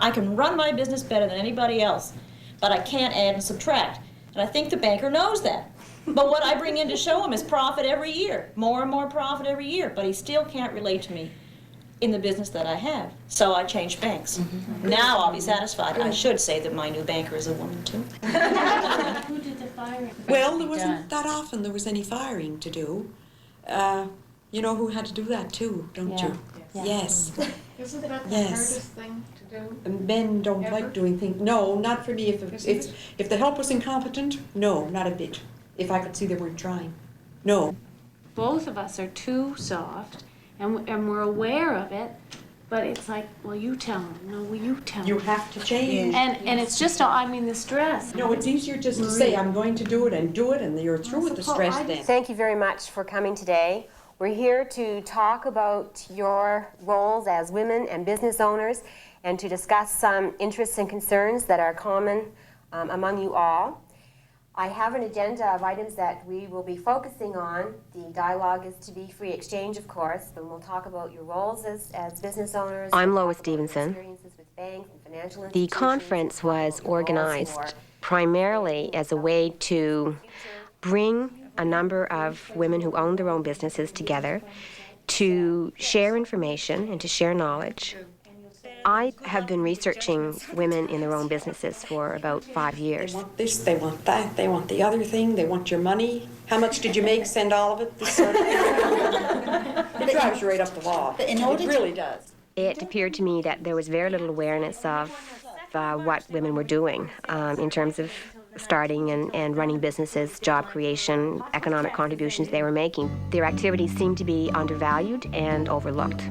I can run my business better than anybody else, but I can't add and subtract. And I think the banker knows that. But what I bring in to show him is profit every year, more and more profit every year, but he still can't relate to me in the business that I have. So I changed banks. Now I'll be satisfied. I should say that my new banker is a woman too. Who did the firing? Well, there wasn't that often there was any firing to do. You know who had to do that too, don't you? Yeah. Yes. Isn't that the hardest thing to do? And men don't like doing things. No, not for me. If the help was incompetent, no, not a bit. If I could see they weren't trying, no. Both of us are too soft, and we're aware of it, but it's like, well, you tell them. No, well, you tell them. You have to change. And it's just, I mean, the stress. No, it's easier just to say, I'm going to do it, and you're through with the stress then. Thank you very much for coming today. We're here to talk about your roles as women and business owners and to discuss some interests and concerns that are common among you all. I have an agenda of items that we will be focusing on. The dialogue is to be free exchange, of course, but we'll talk about your roles as business owners. I'm Lois Stevenson. Experiences with banks and financial The institutions. conference was organized primarily as a way to bring a number of women who own their own businesses together to share information and to share knowledge. I have been researching women in their own businesses for about 5 years. They want this, they want that, they want the other thing, they want your money. How much did you make? Send all of it? This sort of thing. It drives you right up the wall. It really does. It appeared to me that there was very little awareness of what women were doing in terms of starting and running businesses, job creation, economic contributions they were making. Their activities seemed to be undervalued and overlooked.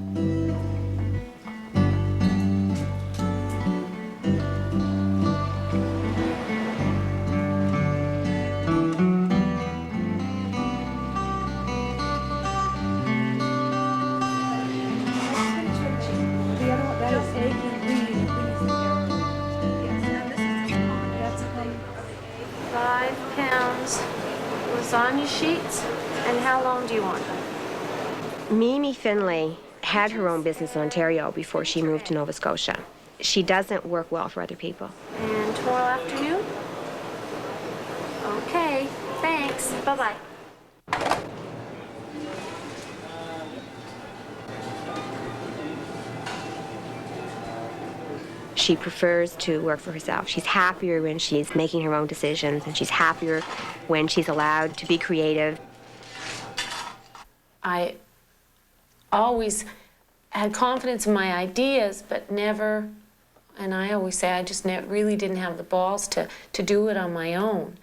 Lasagna sheets, and how long do you want them? Mimi Findley had her own business in Ontario before she moved to Nova Scotia. She doesn't work well for other people. And tomorrow afternoon? Okay, thanks. Bye-bye. She prefers to work for herself. She's happier when she's making her own decisions, and she's happier when she's allowed to be creative. I always had confidence in my ideas, but never, and I always say I just really didn't have the balls to do it on my own,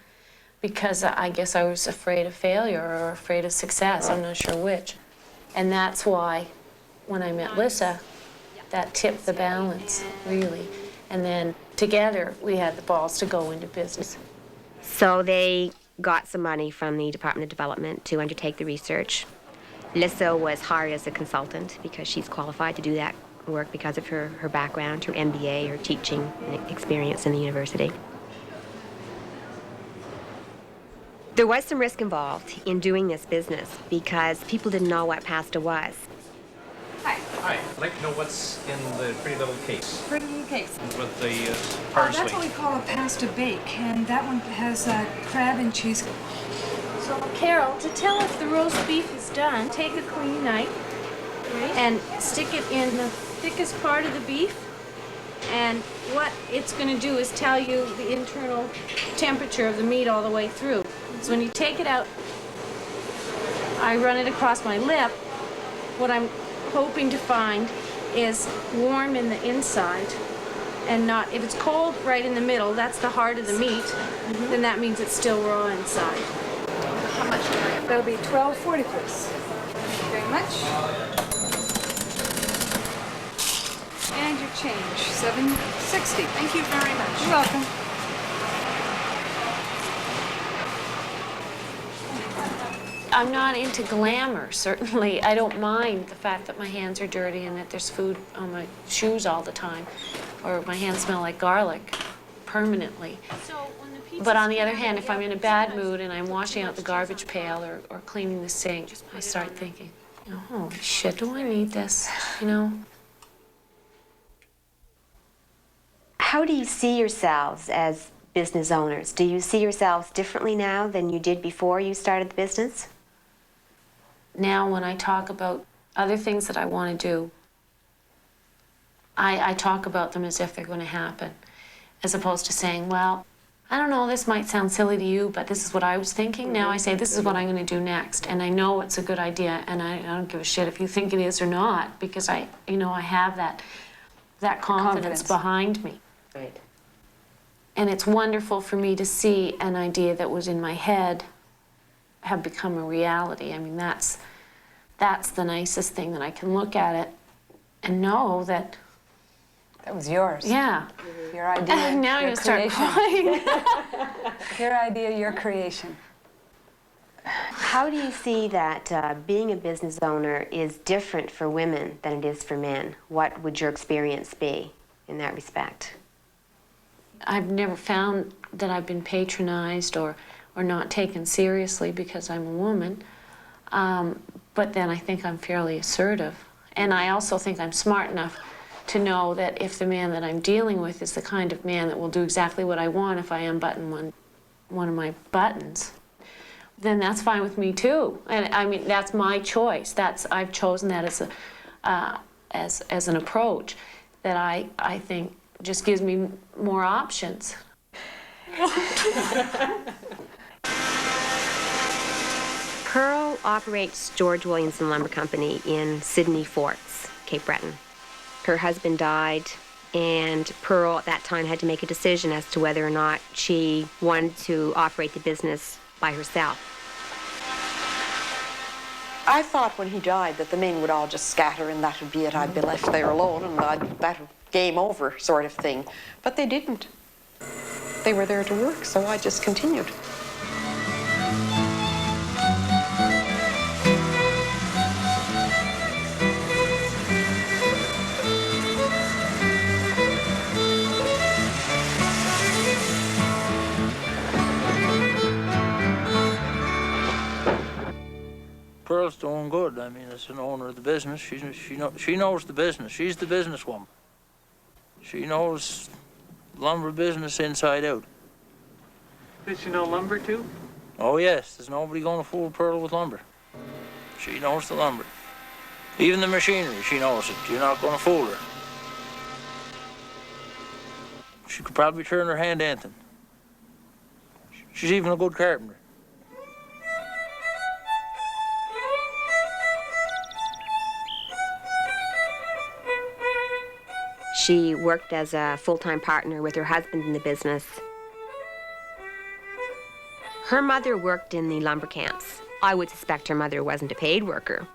because I guess I was afraid of failure or afraid of success. I'm not sure which. And that's why when I met Lissa, that tipped the balance, really. And then together, we had the balls to go into business. So they got some money from the Department of Development to undertake the research. Lissa was hired as a consultant because she's qualified to do that work because of her background, her MBA, her teaching experience in the university. There was some risk involved in doing this business because people didn't know what pasta was. Hi, I'd like to know what's in the pretty little case. Pretty little case. With the parsley. That's what we call a pasta bake, and that one has crab and cheese. So, Carol, to tell if the roast beef is done, take a clean knife and stick it in the thickest part of the beef. And what it's going to do is tell you the internal temperature of the meat all the way through. So when you take it out, I run it across my lip. What I'm hoping to find is warm in the inside and not, if it's cold right in the middle, that's the heart of the meat, then that means it's still raw inside. How much? That'll be $12.40, please. Thank you very much. And your change, $7.60. Thank you very much. You're welcome. I'm not into glamour, certainly. I don't mind the fact that my hands are dirty and that there's food on my shoes all the time, or my hands smell like garlic permanently. But on the other hand, if I'm in a bad mood and I'm washing out the garbage pail or cleaning the sink, I start thinking, you know, holy shit, do I need this, you know? How do you see yourselves as business owners? Do you see yourselves differently now than you did before you started the business? Now when I talk about other things that I want to do, I talk about them as if they're going to happen, as opposed to saying, well, I don't know, this might sound silly to you, but this is what I was thinking. Now I say, this is what I'm going to do next, and I know it's a good idea, and I don't give a shit if you think it is or not, because I have that confidence behind me. Right. And it's wonderful for me to see an idea that was in my head have become a reality. I mean, that's the nicest thing, that I can look at it and know that That was yours. yeah. Your idea. And now your you start creation. crying. Your idea, your creation. How do you see that being a business owner is different for women than it is for men? What would your experience be in that respect? I've never found that I've been patronized or not taken seriously because I'm a woman. But then I think I'm fairly assertive. And I also think I'm smart enough to know that if the man that I'm dealing with is the kind of man that will do exactly what I want if I unbutton one of my buttons, then that's fine with me too. And I mean, that's my choice. I've chosen that as an approach that I think just gives me more options. Pearl operates George Williamson Lumber Company in Sydney Forts, Cape Breton. Her husband died, and Pearl at that time had to make a decision as to whether or not she wanted to operate the business by herself. I thought when he died that the men would all just scatter and that would be it. I'd be left there alone and that game over sort of thing. But they didn't. They were there to work, so I just continued. Pearl's doing good. I mean, as an owner of the business, she knows the business. She's the businesswoman. She knows lumber business inside out. Does she know lumber too? Oh yes, there's nobody going to fool Pearl with lumber. She knows the lumber. Even the machinery, she knows it. You're not going to fool her. She could probably turn her hand to anything. She's even a good carpenter. She worked as a full-time partner with her husband in the business. Her mother worked in the lumber camps. I would suspect her mother wasn't a paid worker.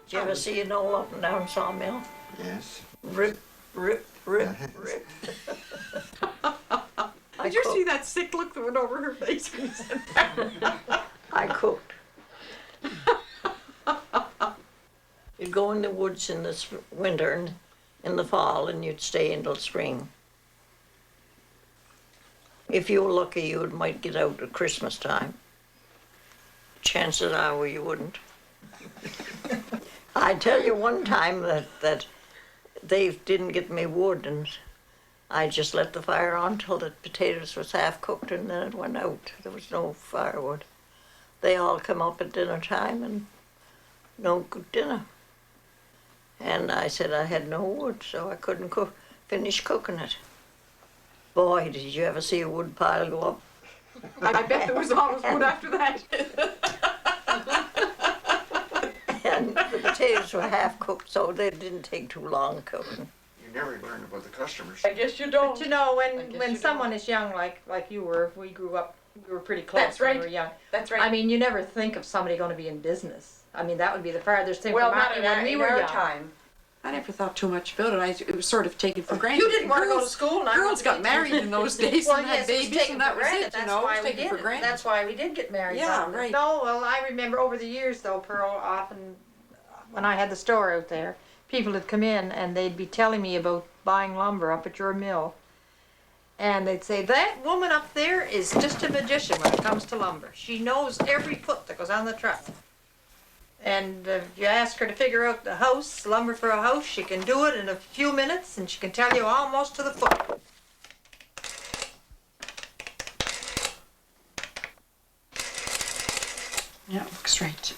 Did you ever see an old up and down sawmill? Yes. Rip, rip, rip, rip. Did you see that sick look that went over her face when you said that? I cooked. You'd go in the woods in the winter and in the fall, and you'd stay until spring. If you were lucky, you might get out at Christmas time. Chances are you wouldn't. I tell you one time that they didn't get me wood, and I just let the fire on till the potatoes was half cooked, and then it went out. There was no firewood. They all come up at dinner time, and no good dinner. And I said I had no wood, so I couldn't finish cooking it. Boy, did you ever see a wood pile go up? I bet there was always wood after that. And the potatoes were half cooked, so they didn't take too long cooking. You never learn about the customers. I guess you don't. But you know, when someone is young like you were, we grew up, we were pretty close. That's right. When we were young. That's right. I mean, you never think of somebody going to be in business. I mean, that would be the farthest thing Well, from not when we were young. time. I never thought too much about it. It was sort of taken for granted. You didn't want to go to school, and I Girls wanted got to- married in those days Well, and yes, had it was babies, taken and that for was granted. it. That's You know, it why was we taken did for it. granted. That's why we did get married. Yeah, But right. No, well, I remember over the years though, Pearl, often when I had the store out there, people would come in and they'd be telling me about buying lumber up at your mill. And they'd say, that woman up there is just a magician when it comes to lumber. She knows every foot that goes on the truck. And if you ask her to figure out the house, lumber for a house, she can do it in a few minutes, and she can tell you almost to the foot. Yeah, look straight.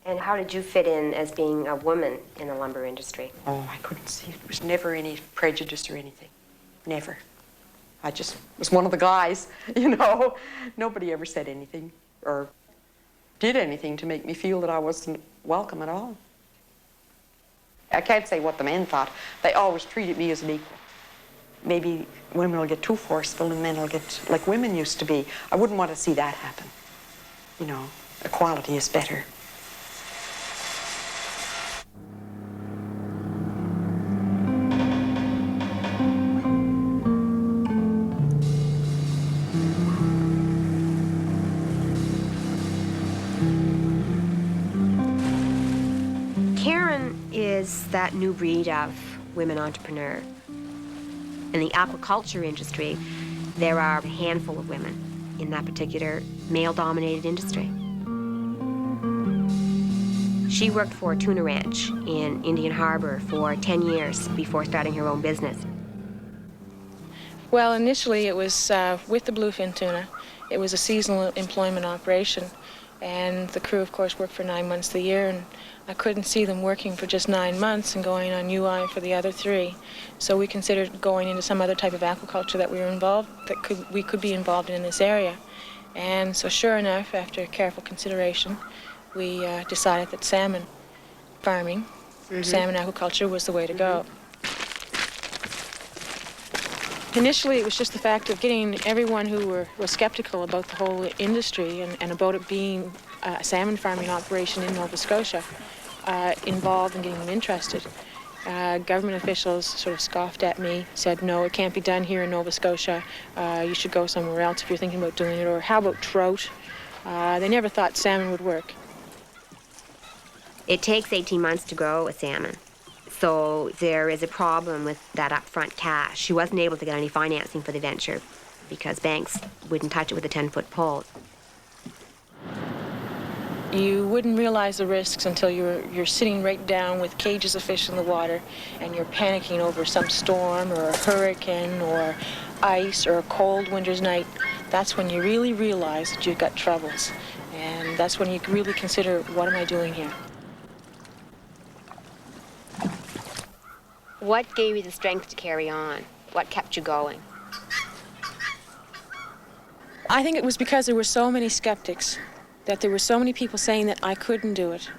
And how did you fit in as being a woman in the lumber industry? Oh, I couldn't see it. There was never any prejudice or anything. Never. I just was one of the guys, you know. Nobody ever said anything or did anything to make me feel that I wasn't welcome at all. I can't say what the men thought. They always treated me as an equal. Maybe women will get too forceful and men will get like women used to be. I wouldn't want to see that happen. You know, equality is better. Is that new breed of women entrepreneur. In the aquaculture industry, there are a handful of women in that particular male-dominated industry. She worked for a tuna ranch in Indian Harbor for 10 years before starting her own business. Well, initially it was with the bluefin tuna. It was a seasonal employment operation, and the crew, of course, worked for 9 months of the year, and I couldn't see them working for just 9 months and going on UI for the other 3. So we considered going into some other type of aquaculture that we could be involved in this area. And so sure enough, after careful consideration, we decided that salmon farming, salmon aquaculture was the way to go. Initially, it was just the fact of getting everyone who was skeptical about the whole industry and about it being a salmon farming operation in Nova Scotia involved and getting them interested. Government officials sort of scoffed at me, said, no, it can't be done here in Nova Scotia. You should go somewhere else if you're thinking about doing it. Or how about trout? They never thought salmon would work. It takes 18 months to grow a salmon. So there is a problem with that upfront cash. She wasn't able to get any financing for the venture because banks wouldn't touch it with a 10-foot pole. You wouldn't realize the risks until you're sitting right down with cages of fish in the water and you're panicking over some storm or a hurricane or ice or a cold winter's night. That's when you really realize that you've got troubles. And that's when you really consider, what am I doing here? What gave you the strength to carry on? What kept you going? I think it was because there were so many skeptics, that there were so many people saying that I couldn't do it.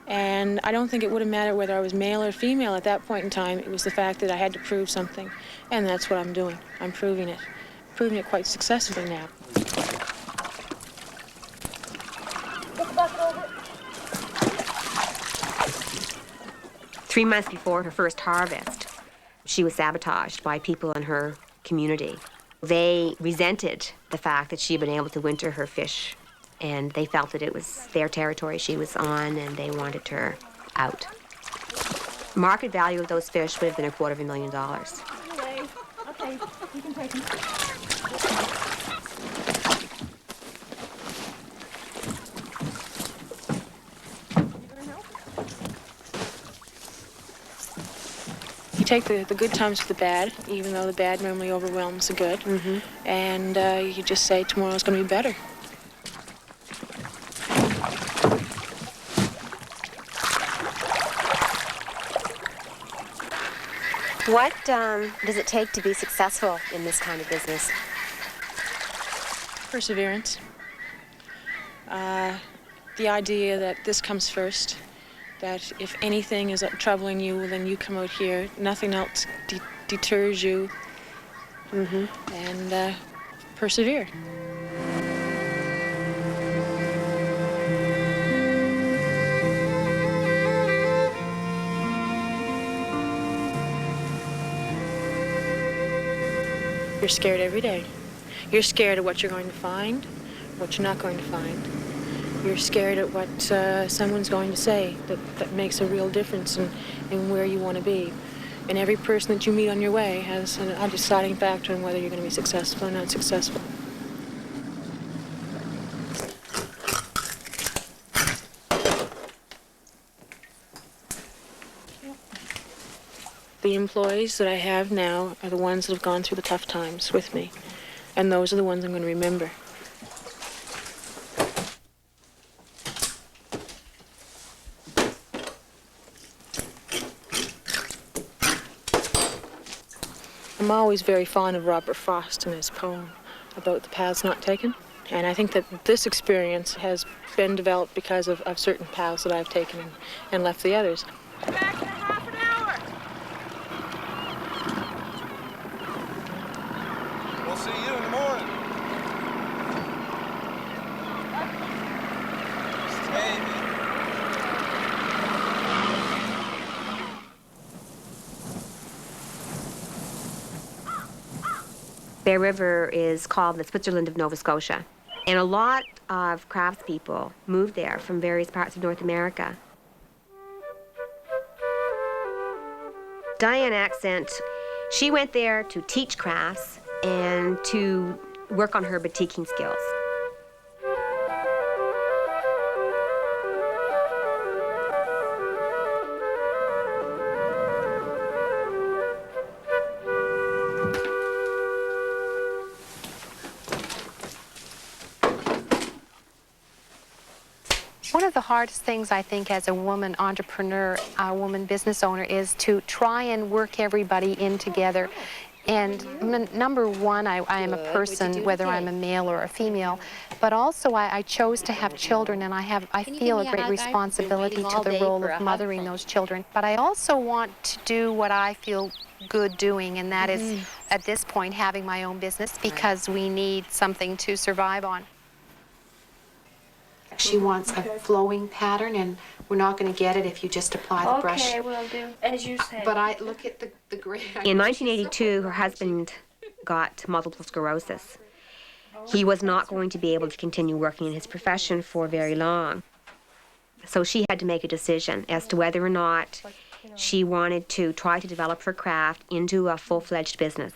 And I don't think it would have mattered whether I was male or female at that point in time. It was the fact that I had to prove something. And that's what I'm doing. I'm proving it. Proving it quite successfully now. Put the bucket over. 3 months before her first harvest, she was sabotaged by people in her community. They resented the fact that she had been able to winter her fish, and they felt that it was their territory she was on, and they wanted her out. Market value of those fish would have been $250,000. Okay, you can take them. You take the good times with the bad, even though the bad normally overwhelms the good. And you just say tomorrow's going to be better. What does it take to be successful in this kind of business? Perseverance. The idea that this comes first, that if anything is troubling you, then you come out here. Nothing else deters you. And persevere. You're scared every day. You're scared of what you're going to find, what you're not going to find. You're scared at what someone's going to say that makes a real difference in where you want to be. And every person that you meet on your way has a deciding factor in whether you're going to be successful or not successful. The employees that I have now are the ones that have gone through the tough times with me. And those are the ones I'm going to remember. I'm always very fond of Robert Frost and his poem about the paths not taken. And I think that this experience has been developed because of certain paths that I've taken and left the others. Back in half an hour. We'll see you in the morning. Bear River is called the Switzerland of Nova Scotia. And a lot of craftspeople moved there from various parts of North America. Diane Axent, she went there to teach crafts and to work on her batiking skills. One of the hardest things, I think, as a woman entrepreneur, a woman business owner, is to try and work everybody in together. And number one, I am a person, whether I'm a male or a female, but also I chose to have children, and I feel a great responsibility to the role of mothering those children. But I also want to do what I feel good doing, and that is, at this point, having my own business, because we need something to survive on. She wants a flowing pattern, and we're not going to get it if you just apply the brush. Okay, will do. As you say. But I look at the gray. In 1982, her husband got multiple sclerosis. He was not going to be able to continue working in his profession for very long. So she had to make a decision as to whether or not she wanted to try to develop her craft into a full-fledged business.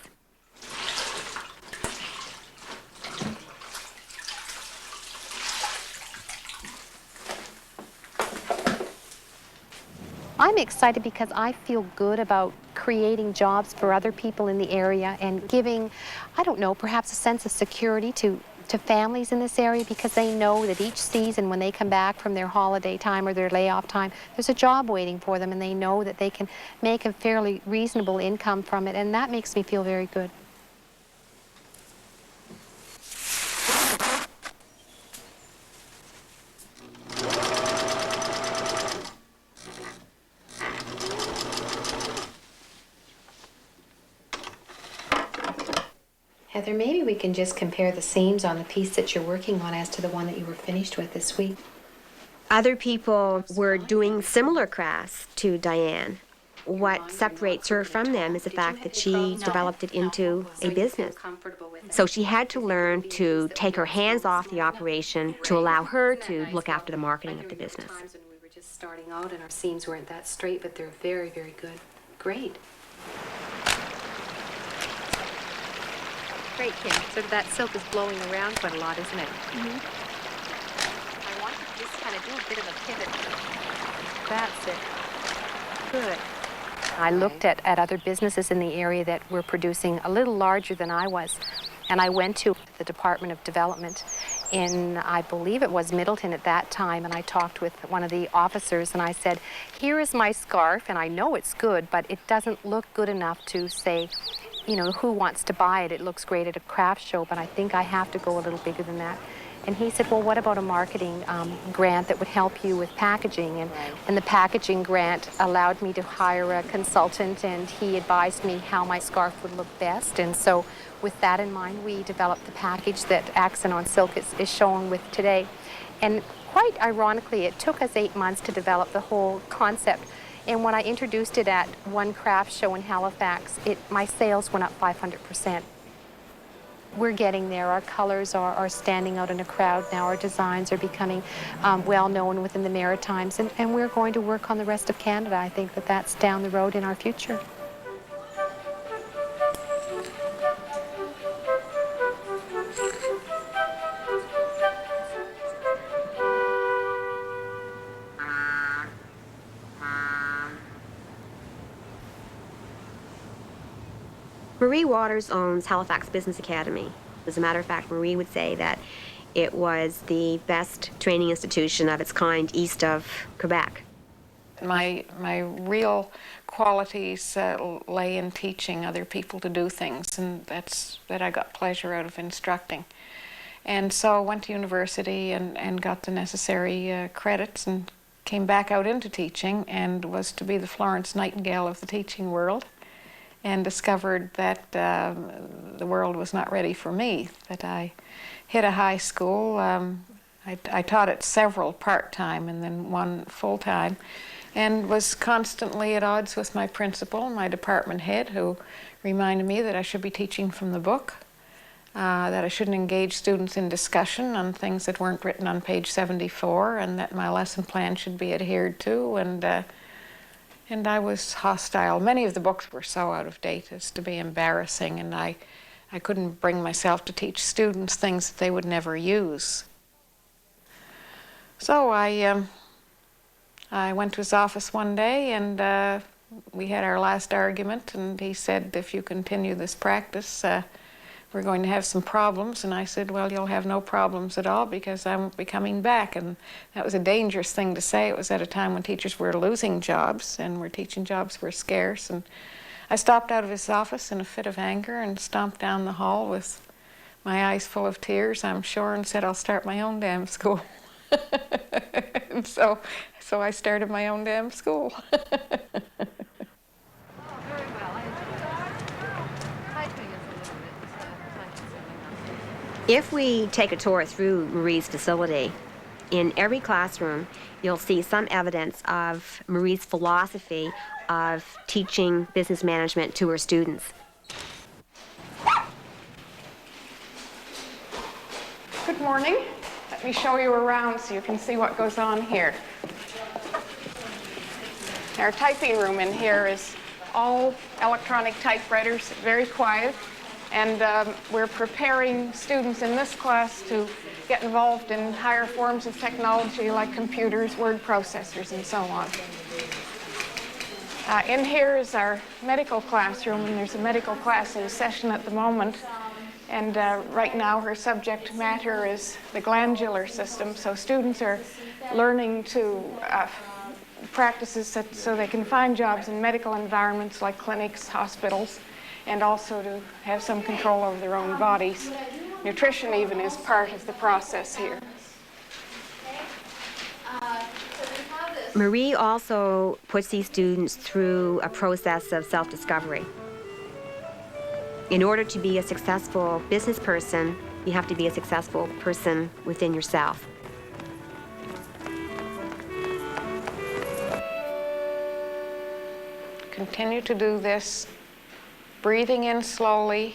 I'm excited because I feel good about creating jobs for other people in the area and giving, I don't know, perhaps a sense of security to families in this area, because they know that each season when they come back from their holiday time or their layoff time, there's a job waiting for them, and they know that they can make a fairly reasonable income from it, and that makes me feel very good. Heather, maybe we can just compare the seams on the piece that you're working on as to the one that you were finished with this week. Other people were doing similar crafts to Diane. What separates her from them is the fact that she developed it into a business. So she had to learn to take her hands off the operation to allow her to look after the marketing of the business. Times when we were just starting out and our seams weren't that straight, but they're very, very good. Great. Great, Kim. So that silk is blowing around quite a lot, isn't it? Mm-hmm. I want to just kind of do a bit of a pivot. That's it. Good. I looked at other businesses in the area that were producing a little larger than I was, and I went to the Department of Development in, I believe it was Middleton at that time, and I talked with one of the officers, and I said, here is my scarf, and I know it's good, but it doesn't look good enough to say, you know, who wants to buy it? It looks great at a craft show, but I think I have to go a little bigger than that. And he said, well, what about a marketing grant that would help you with packaging? And the packaging grant allowed me to hire a consultant, and he advised me how my scarf would look best. And so with that in mind, we developed the package that Axent on Silk is shown with today. And quite ironically, it took us 8 months to develop the whole concept. And when I introduced it at one craft show in Halifax, my sales went up 500%. We're getting there. Our colors are standing out in a crowd now. Our designs are becoming well known within the Maritimes, and we're going to work on the rest of Canada. I think that that's down the road in our future. Marie Waters owns Halifax Business Academy. As a matter of fact, Marie would say that it was the best training institution of its kind east of Quebec. My real qualities lay in teaching other people to do things, and that I got pleasure out of instructing. And so I went to university and got the necessary credits and came back out into teaching and was to be the Florence Nightingale of the teaching world, and discovered that the world was not ready for me, that I hit a high school. I taught at several part-time and then one full-time, and was constantly at odds with my principal, my department head, who reminded me that I should be teaching from the book, that I shouldn't engage students in discussion on things that weren't written on page 74, and that my lesson plan should be adhered to, and I was hostile. Many of the books were so out of date as to be embarrassing, and I couldn't bring myself to teach students things that they would never use. So I went to his office one day, and we had our last argument, and he said, if you continue this practice, we're going to have some problems. And I said, well, you'll have no problems at all, because I won't be coming back. And that was a dangerous thing to say. It was at a time when teachers were losing jobs, and where teaching jobs were scarce. And I stopped out of his office in a fit of anger and stomped down the hall with my eyes full of tears, I'm sure, and said, I'll start my own damn school. And so I started my own damn school. If we take a tour through Marie's facility, in every classroom, you'll see some evidence of Marie's philosophy of teaching business management to her students. Good morning. Let me show you around so you can see what goes on here. Our typing room in here is all electronic typewriters, very quiet, and we're preparing students in this class to get involved in higher forms of technology like computers, word processors, and so on. In here is our medical classroom, and there's a medical class in session at the moment. And right now her subject matter is the glandular system, so students are learning to practices so they can find jobs in medical environments like clinics, hospitals, and also to have some control over their own bodies. Nutrition even is part of the process here. Marie also puts these students through a process of self-discovery. In order to be a successful business person, you have to be a successful person within yourself. Continue to do this, breathing in slowly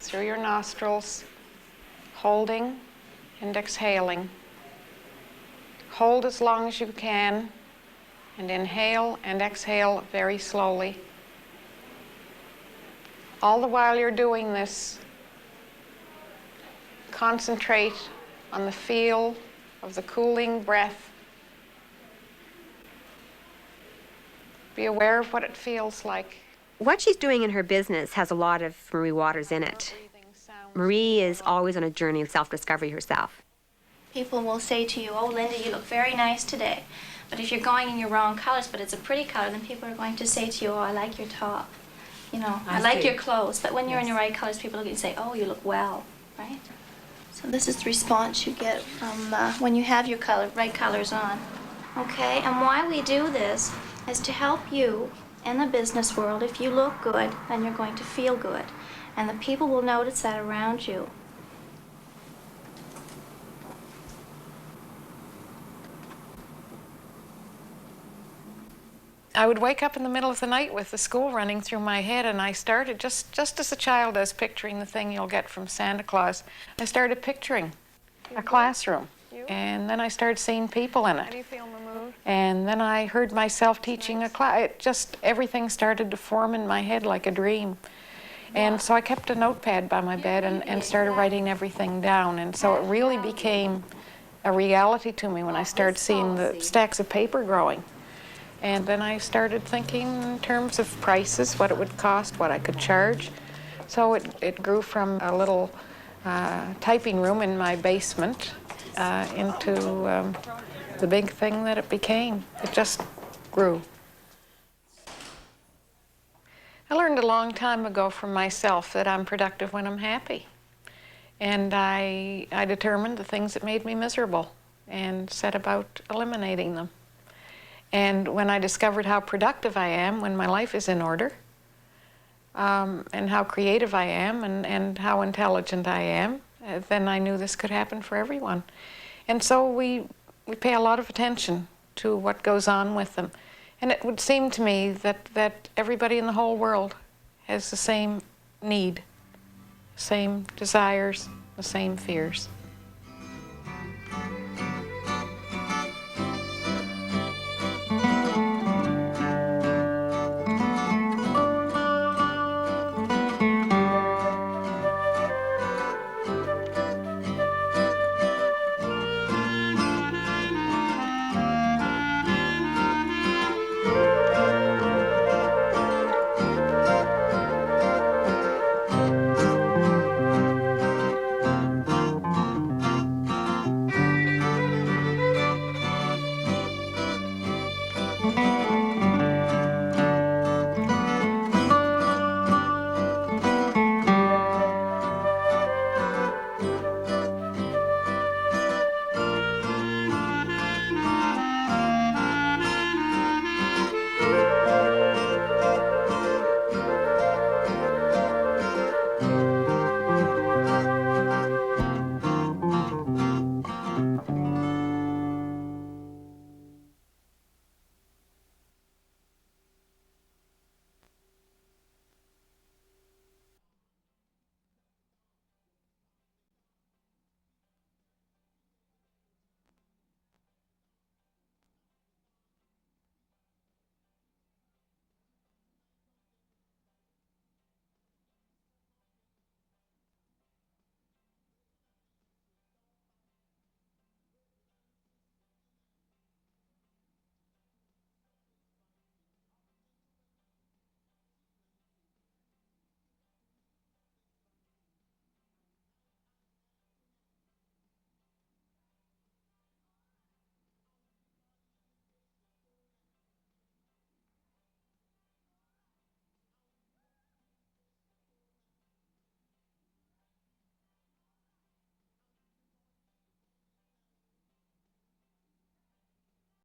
through your nostrils, holding and exhaling. Hold as long as you can, and inhale and exhale very slowly. All the while you're doing this, concentrate on the feel of the cooling breath. Be aware of what it feels like. What she's doing in her business has a lot of Marie Waters in it. Marie is always on a journey of self-discovery herself. People will say to you, oh, Linda, you look very nice today. But if you're going in your wrong colors, but it's a pretty color, then people are going to say to you, oh, I like your top. You know, I like your clothes. But when you're in your right colors, people look at you and say, oh, you look well, right? So this is the response you get from when you have your right colors on. Okay, and why we do this is to help you in the business world. If you look good, then you're going to feel good. And the people will notice that around you. I would wake up in the middle of the night with the school running through my head, and I started, just as a child does, picturing the thing you'll get from Santa Claus. I started picturing a classroom, and then I started seeing people in it. How do you feel in the mood? And then I heard myself teaching a class. Everything started to form in my head like a dream. And so I kept a notepad by my bed and started writing everything down. And so it really became a reality to me when I started seeing the stacks of paper growing. And then I started thinking in terms of prices, what it would cost, what I could charge. So it grew from a little typing room in my basement into the big thing that it became. It just grew. I learned a long time ago from myself that I'm productive when I'm happy. And I determined the things that made me miserable and set about eliminating them. And when I discovered how productive I am when my life is in order, and how creative I am and how intelligent I am, then I knew this could happen for everyone. And so we pay a lot of attention to what goes on with them. And it would seem to me that everybody in the whole world has the same need, same desires, the same fears.